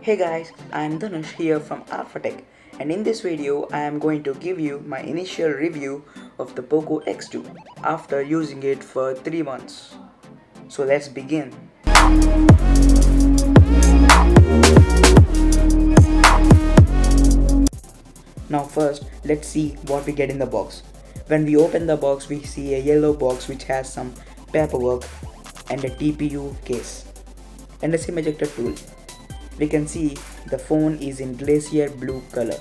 Hey guys, I am Dhanush here from AlphaTech, and in this video I am going to give you my initial review of the POCO X2 after using it for 3 months. So let's begin. Now first, let's see what we get in the box. When we open the box, we see a yellow box which has some paperwork and a TPU case and a SIM ejector tool. We can see the phone is in glacier blue color,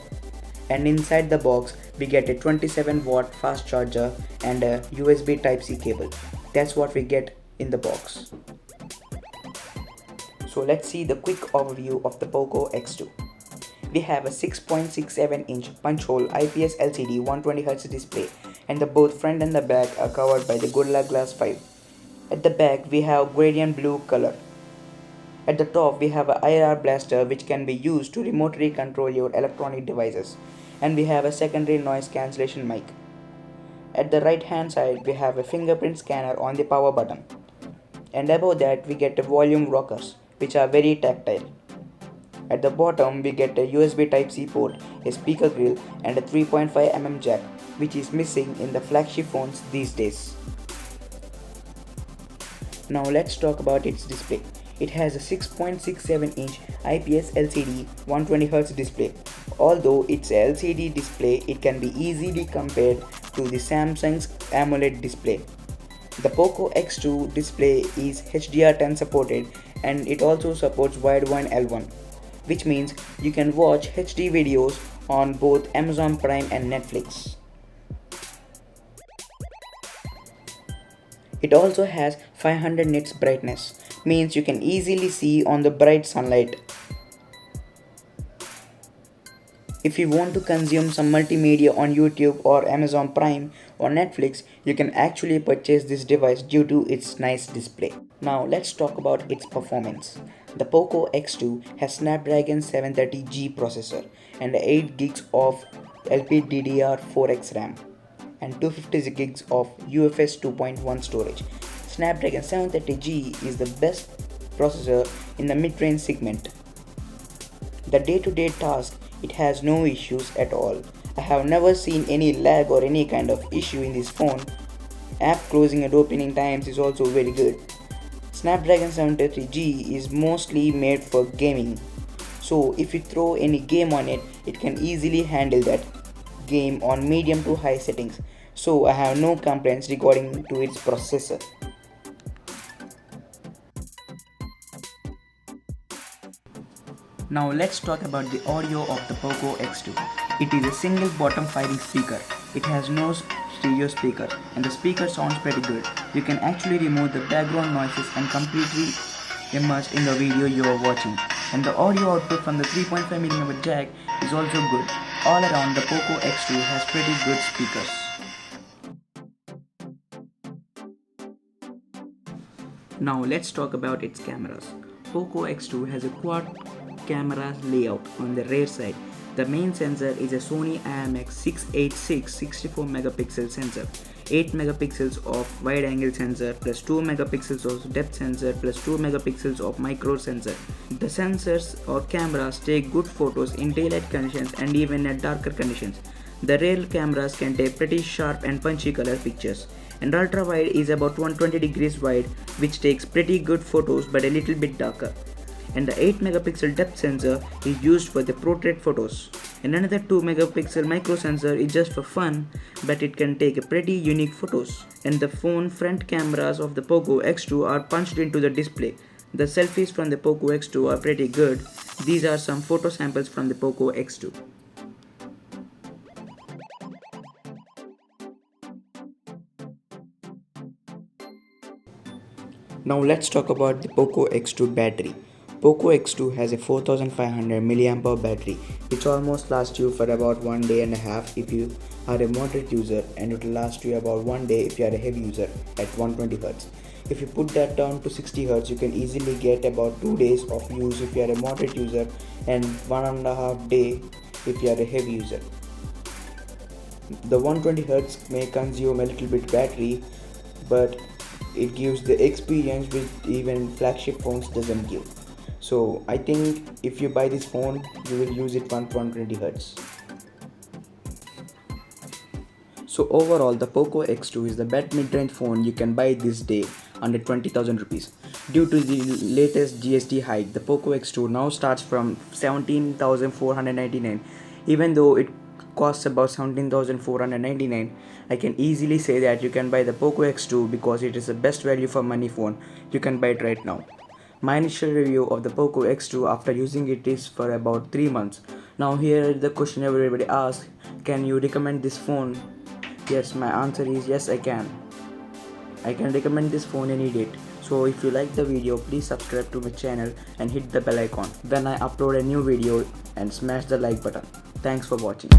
and inside the box we get a 27-watt fast charger and a USB Type-C cable. That's what we get in the box. So let's see the quick overview of the POCO X2. We have a 6.67-inch punch-hole IPS LCD 120Hz display, and the both front and the back are covered by the Gorilla Glass 5. At the back we have gradient blue color. At the top we have a IR blaster which can be used to remotely control your electronic devices, and we have a secondary noise cancellation mic. At the right hand side we have a fingerprint scanner on the power button, and above that we get a volume rockers which are very tactile. At the bottom we get a USB Type-C port, a speaker grill and a 3.5mm jack, which is missing in the flagship phones these days. Now let's talk about its display. It has a 6.67-inch IPS LCD 120Hz display. Although it's a LCD display, it can be easily compared to the Samsung's AMOLED display. The POCO X2 display is HDR10 supported, and it also supports Widevine L1, which means you can watch HD videos on both Amazon Prime and Netflix. It also has 500 nits brightness, means you can easily see on the bright sunlight. If you want to consume some multimedia on YouTube or Amazon Prime or Netflix, you can actually purchase this device due to its nice display. Now let's talk about its performance. The POCO X2 has Snapdragon 730G processor and 8 gigs of LPDDR4X RAM and 256 gigs of UFS 2.1 storage. Snapdragon 730G is the best processor in the mid-range segment. The day-to-day task, it has no issues at all. I have never seen any lag or any kind of issue in this phone. App closing and opening times is also very good. Snapdragon 730G is mostly made for gaming. So if you throw any game on it, it can easily handle that game on medium to high settings. So I have no complaints regarding to its processor. Now let's talk about the audio of the POCO X2. It is a single bottom firing speaker. It has no stereo speaker, and the speaker sounds pretty good. You can actually remove the background noises and completely immerse in the video you are watching. And the audio output from the 3.5mm jack is also good. All around, the POCO X2 has pretty good speakers. Now let's talk about its cameras. POCO X2 has a quad camera layout on the rear side. The main sensor is a Sony IMX686 64 megapixel sensor, 8 megapixels of wide angle sensor plus 2 megapixels of depth sensor plus 2 megapixels of micro sensor. The sensors or cameras take good photos in daylight conditions and even at darker conditions. The rear cameras can take pretty sharp and punchy color pictures, and ultra wide is about 120 degrees wide, which takes pretty good photos but a little bit darker. And the 8 megapixel depth sensor is used for the portrait photos, and another 2 megapixel micro sensor is just for fun, but it can take a pretty unique photos. And the phone front cameras of the POCO X2 are punched into the display. The selfies from the POCO X2 are pretty good. These are some photo samples from the POCO X2. Now let's talk about the POCO X2 battery. POCO X2 has a 4500 mAh battery, which almost lasts you for about 1 day and a half if you are a moderate user, and it will last you about 1 day if you are a heavy user at 120Hz. If you put that down to 60Hz, you can easily get about 2 days of use if you are a moderate user and 1.5 day if you are a heavy user. The 120Hz may consume a little bit battery, but it gives the experience which even flagship phones doesn't give. So I think if you buy this phone, you will use it 1.20 Hz. So overall, the POCO X2 is the best mid-range phone you can buy this day under 20,000 rupees. Due to the latest GST hike, the POCO X2 now starts from 17,499. Even though it costs about 17,499, I can easily say that you can buy the POCO X2 because it is the best value for money phone you can buy it right now. My initial review of the POCO X2 after using it is for about 3 months. Now here is the question everybody asks, can you recommend this phone? Yes, my answer is yes, I can. I can recommend this phone any date. So if you like the video, please subscribe to my channel and hit the bell icon when I upload a new video, and smash the like button. Thanks for watching.